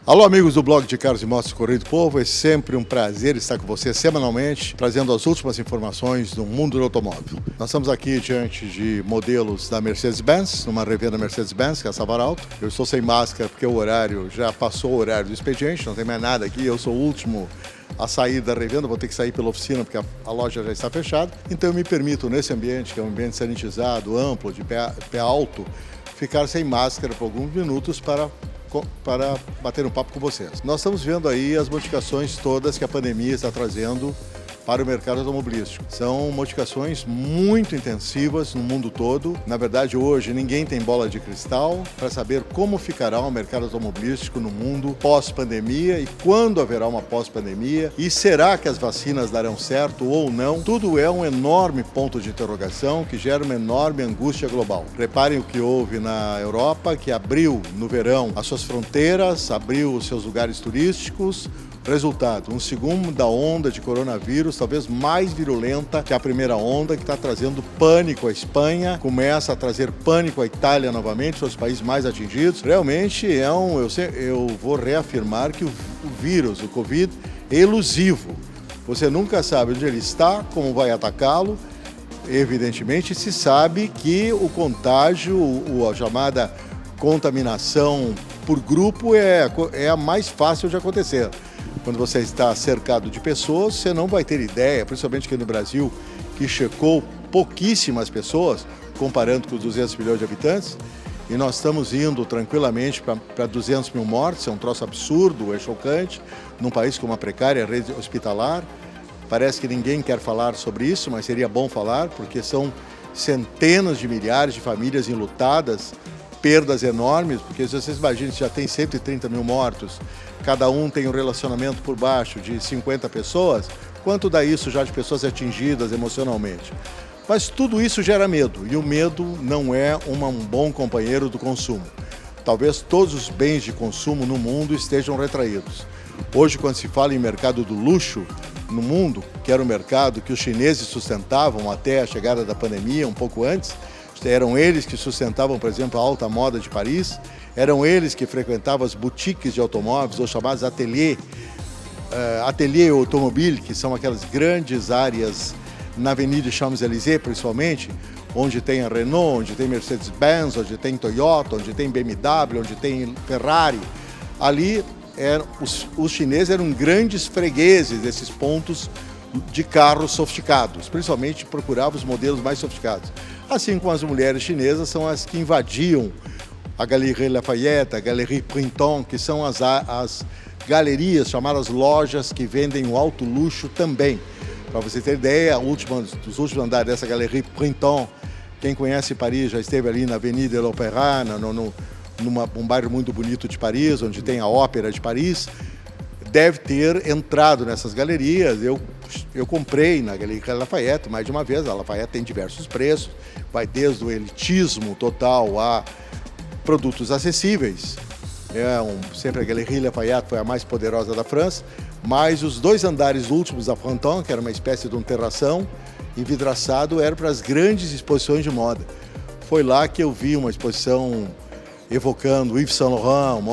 Alô, amigos do blog de Carros e Motos Correio do Povo, é sempre um prazer estar com você semanalmente, trazendo as últimas informações do mundo do automóvel. Nós estamos aqui diante de modelos da Mercedes-Benz, numa revenda Mercedes-Benz, que é a Savaralto. Eu estou sem máscara porque o horário já passou o horário do expediente, não tem mais nada aqui, eu sou o último a sair da revenda, vou ter que sair pela oficina porque a loja já está fechada. Então eu me permito, nesse ambiente, que é um ambiente sanitizado, amplo, de pé alto, ficar sem máscara por alguns minutos para bater um papo com vocês. Nós estamos vendo aí as modificações todas que a pandemia está trazendo para o mercado automobilístico. São modificações muito intensivas no mundo todo. Na verdade, hoje ninguém tem bola de cristal para saber como ficará o mercado automobilístico no mundo pós-pandemia e quando haverá uma pós-pandemia e será que as vacinas darão certo ou não. Tudo é um enorme ponto de interrogação que gera uma enorme angústia global. Reparem o que houve na Europa, que abriu no verão as suas fronteiras, abriu os seus lugares turísticos. Resultado, uma segunda onda de coronavírus, talvez mais virulenta que a primeira onda, que está trazendo pânico à Espanha, começa a trazer pânico à Itália novamente, os países mais atingidos. Realmente eu vou reafirmar que o vírus, o Covid, é elusivo. Você nunca sabe onde ele está, como vai atacá-lo. Evidentemente, se sabe que o contágio, a chamada contaminação por grupo é a mais fácil de acontecer. Quando você está cercado de pessoas, você não vai ter ideia, principalmente aqui no Brasil, que checou pouquíssimas pessoas, comparando com os 200 milhões de habitantes, e nós estamos indo tranquilamente para 200 mil mortes, é um troço absurdo, é chocante, num país com uma precária rede hospitalar. Parece que ninguém quer falar sobre isso, mas seria bom falar, porque são centenas de milhares de famílias enlutadas, perdas enormes, porque se vocês imaginam que já tem 130 mil mortos, cada um tem um relacionamento por baixo de 50 pessoas, quanto dá isso já de pessoas atingidas emocionalmente? Mas tudo isso gera medo, e o medo não é um bom companheiro do consumo. Talvez todos os bens de consumo no mundo estejam retraídos. Hoje, quando se fala em mercado do luxo no mundo, que era o mercado que os chineses sustentavam até a chegada da pandemia, um pouco antes, eram eles que sustentavam, por exemplo, a alta moda de Paris, eram eles que frequentavam as boutiques de automóveis, ou chamados ateliê automobile, que são aquelas grandes áreas na Avenida Champs-Élysées, principalmente, onde tem a Renault, onde tem Mercedes-Benz, onde tem Toyota, onde tem BMW, onde tem Ferrari. Ali, os chineses eram grandes fregueses desses pontos de carros sofisticados, principalmente procuravam os modelos mais sofisticados. Assim como as mulheres chinesas são as que invadiam a Galerie Lafayette, a Galerie Printemps, que são as galerias, chamadas lojas, que vendem o alto luxo também. Para você ter ideia, dos últimos andares dessa Galerie Printemps, quem conhece Paris já esteve ali na Avenida de l'Opéra, num bairro muito bonito de Paris, onde tem a Ópera de Paris, deve ter entrado nessas galerias. Eu comprei na Galeria Lafayette mais de uma vez. A Lafayette tem diversos preços, vai desde o elitismo total a produtos acessíveis. Sempre a Galeria Lafayette foi a mais poderosa da França, mas os dois andares últimos da Printemps, que era uma espécie de um terração envidraçado, eram para as grandes exposições de moda. Foi lá que eu vi uma exposição evocando Yves Saint Laurent, uma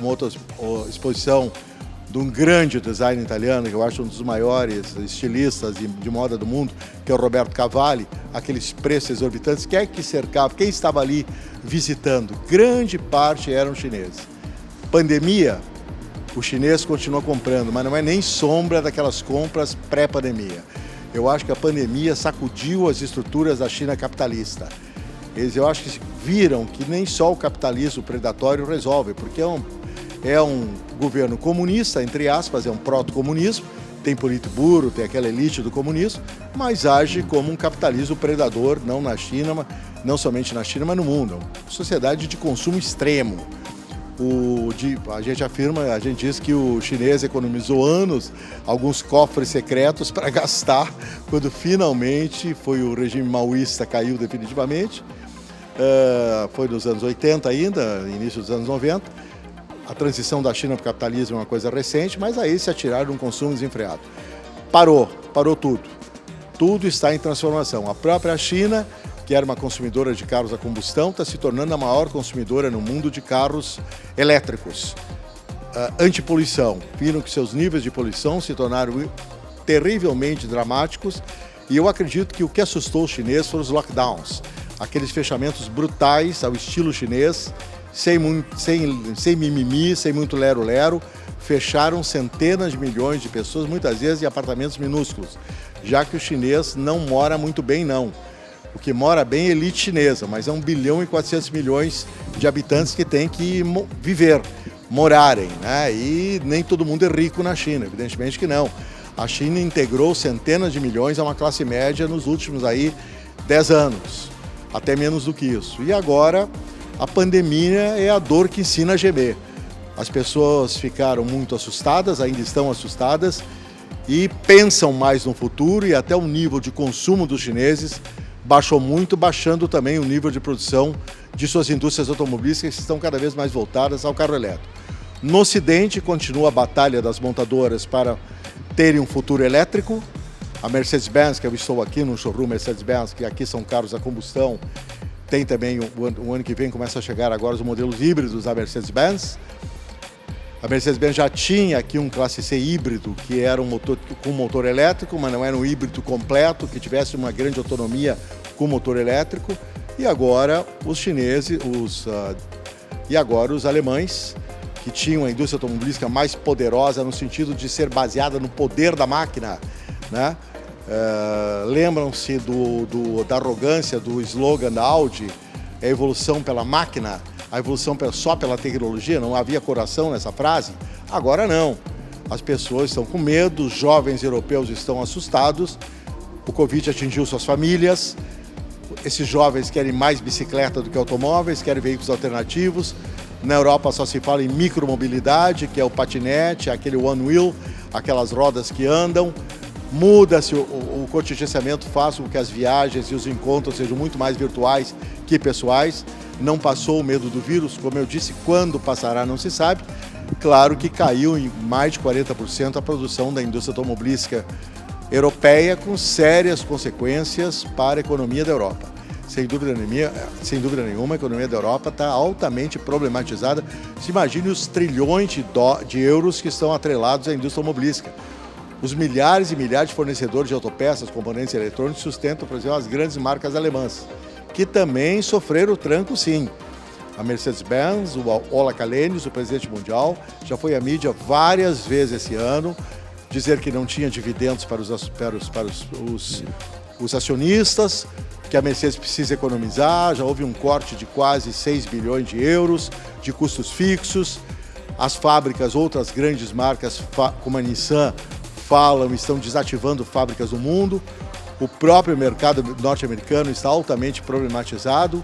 outra exposição de um grande designer italiano, que eu acho um dos maiores estilistas de moda do mundo, que é o Roberto Cavalli, aqueles preços exorbitantes. Quem é que cercava? Quem estava ali visitando? Grande parte eram chineses. Pandemia, o chinês continua comprando, mas não é nem sombra daquelas compras pré-pandemia. Eu acho que a pandemia sacudiu as estruturas da China capitalista. Eu acho que viram que nem só o capitalismo predatório resolve, porque é um governo comunista, entre aspas, é um proto-comunismo, tem Politburo, tem aquela elite do comunismo, mas age como um capitalismo predador, não somente na China, mas no mundo. Uma sociedade de consumo extremo. A gente diz que o chinês economizou anos, alguns cofres secretos para gastar, quando finalmente o regime maoísta caiu definitivamente. Foi nos anos 80 ainda, início dos anos 90. A transição da China para o capitalismo é uma coisa recente, mas aí se atiraram num consumo desenfreado. Parou tudo. Tudo está em transformação. A própria China, que era uma consumidora de carros a combustão, está se tornando a maior consumidora no mundo de carros elétricos. antipoluição. Viram que seus níveis de poluição se tornaram terrivelmente dramáticos e eu acredito que o que assustou os chineses foram os lockdowns, aqueles fechamentos brutais ao estilo chinês, sem mimimi, sem muito lero-lero, fecharam centenas de milhões de pessoas, muitas vezes em apartamentos minúsculos, já que o chinês não mora muito bem, não. O que mora bem é a elite chinesa, mas é 1 bilhão e 400 milhões de habitantes que tem que viver, morarem, né? E nem todo mundo é rico na China, evidentemente que não. A China integrou centenas de milhões a uma classe média nos últimos 10 anos, até menos do que isso. E agora a pandemia é a dor que ensina a gemer. As pessoas ficaram muito assustadas, ainda estão assustadas, e pensam mais no futuro, e até o nível de consumo dos chineses baixou muito, baixando também o nível de produção de suas indústrias automobilísticas, que estão cada vez mais voltadas ao carro elétrico. No Ocidente, continua a batalha das montadoras para terem um futuro elétrico. A Mercedes-Benz, que eu estou aqui no showroom Mercedes-Benz, que aqui são carros a combustão, tem também, o ano que vem começa a chegar agora os modelos híbridos da Mercedes-Benz. A Mercedes-Benz já tinha aqui um classe C híbrido, que era um motor com motor elétrico, mas não era um híbrido completo, que tivesse uma grande autonomia com motor elétrico. E agora os chineses, os alemães, que tinham a indústria automobilística mais poderosa no sentido de ser baseada no poder da máquina, né? Lembram-se da arrogância do slogan da Audi, a evolução pela máquina, a evolução só pela tecnologia, não havia coração nessa frase? Agora não. As pessoas estão com medo, os jovens europeus estão assustados, o Covid atingiu suas famílias, esses jovens querem mais bicicleta do que automóveis, querem veículos alternativos. Na Europa só se fala em micromobilidade, que é o patinete, aquele one wheel, aquelas rodas que andam. Muda-se o contingenciamento, faz com que as viagens e os encontros sejam muito mais virtuais que pessoais. Não passou o medo do vírus, como eu disse, quando passará não se sabe. Claro que caiu em mais de 40% a produção da indústria automobilística europeia, com sérias consequências para a economia da Europa. Sem dúvida nenhuma, a economia da Europa está altamente problematizada. Se imagine os trilhões de euros que estão atrelados à indústria automobilística. Os milhares e milhares de fornecedores de autopeças, componentes eletrônicos sustentam, por exemplo, as grandes marcas alemãs, que também sofreram o tranco, sim. A Mercedes-Benz, o Ola Källenius, o presidente mundial, já foi à mídia várias vezes esse ano, dizer que não tinha dividendos para os acionistas, que a Mercedes precisa economizar, já houve um corte de quase 6 bilhões de euros de custos fixos. As fábricas, outras grandes marcas, como a Nissan, estão desativando fábricas no mundo. O próprio mercado norte-americano está altamente problematizado.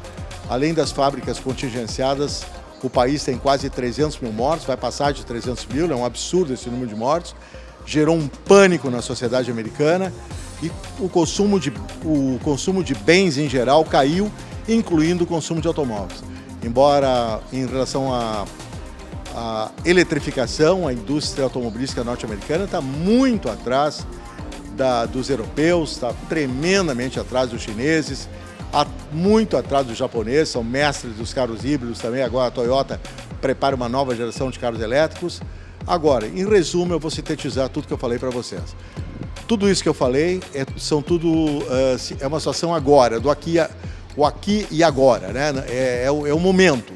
Além das fábricas contingenciadas, o país tem quase 300 mil mortos, vai passar de 300 mil, é um absurdo esse número de mortos. Gerou um pânico na sociedade americana e o consumo de bens em geral caiu, incluindo o consumo de automóveis. Embora em relação à eletrificação, a indústria automobilística norte-americana está muito atrás dos europeus, está tremendamente atrás dos chineses, muito atrás dos japoneses, são mestres dos carros híbridos também. Agora a Toyota prepara uma nova geração de carros elétricos. Agora, em resumo, eu vou sintetizar tudo que eu falei para vocês. Tudo isso que eu falei é uma situação agora, o aqui e agora, né? É o momento.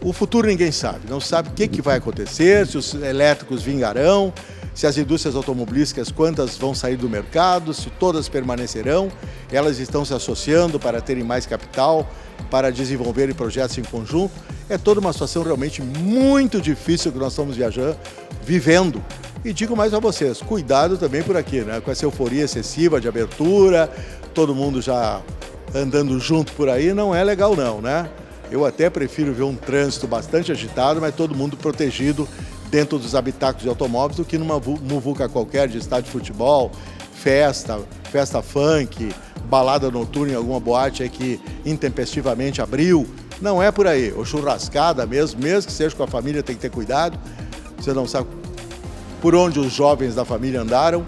O futuro ninguém sabe, não sabe o que vai acontecer, se os elétricos vingarão, se as indústrias automobilísticas, quantas vão sair do mercado, se todas permanecerão. Elas estão se associando para terem mais capital, para desenvolverem projetos em conjunto. É toda uma situação realmente muito difícil que nós estamos vivendo. E digo mais a vocês, cuidado também por aqui, né? Com essa euforia excessiva de abertura, todo mundo já andando junto por aí, não é legal não, né? Eu até prefiro ver um trânsito bastante agitado, mas todo mundo protegido dentro dos habitáculos de automóveis do que numa muvuca qualquer de estádio de futebol, festa funk, balada noturna em alguma boate aí que intempestivamente abriu. Não é por aí. Ou churrascada mesmo que seja com a família, tem que ter cuidado. Você não sabe por onde os jovens da família andaram.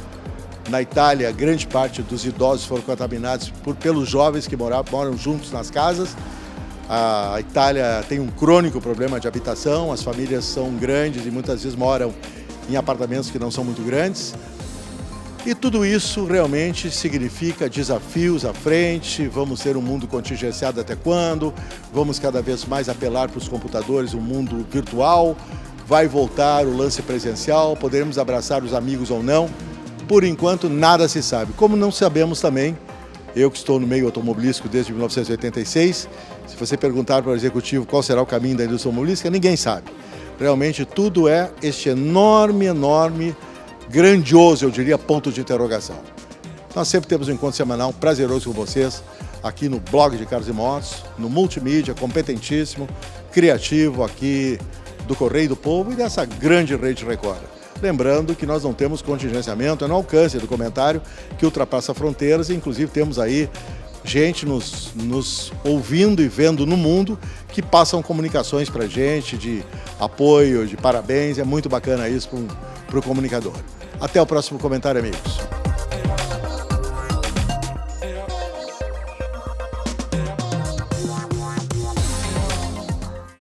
Na Itália, grande parte dos idosos foram contaminados pelos jovens que moram juntos nas casas. A Itália tem um crônico problema de habitação, as famílias são grandes e muitas vezes moram em apartamentos que não são muito grandes. E tudo isso realmente significa desafios à frente, vamos ter um mundo contingenciado até quando, vamos cada vez mais apelar para os computadores, um mundo virtual, vai voltar o lance presencial, poderemos abraçar os amigos ou não. Por enquanto, nada se sabe. Como não sabemos também, eu que estou no meio automobilístico desde 1986, se você perguntar para o executivo qual será o caminho da indústria automobilística, ninguém sabe. Realmente tudo é este enorme, grandioso, eu diria, ponto de interrogação. Nós sempre temos um encontro semanal prazeroso com vocês, aqui no blog de Carros e Motos, no multimídia, competentíssimo, criativo aqui do Correio do Povo e dessa grande rede Record. Lembrando que nós não temos contingenciamento, é no alcance do comentário que ultrapassa fronteiras e inclusive temos aí gente nos ouvindo e vendo no mundo que passam comunicações para a gente de apoio, de parabéns, é muito bacana isso para o comunicador. Até o próximo comentário, amigos.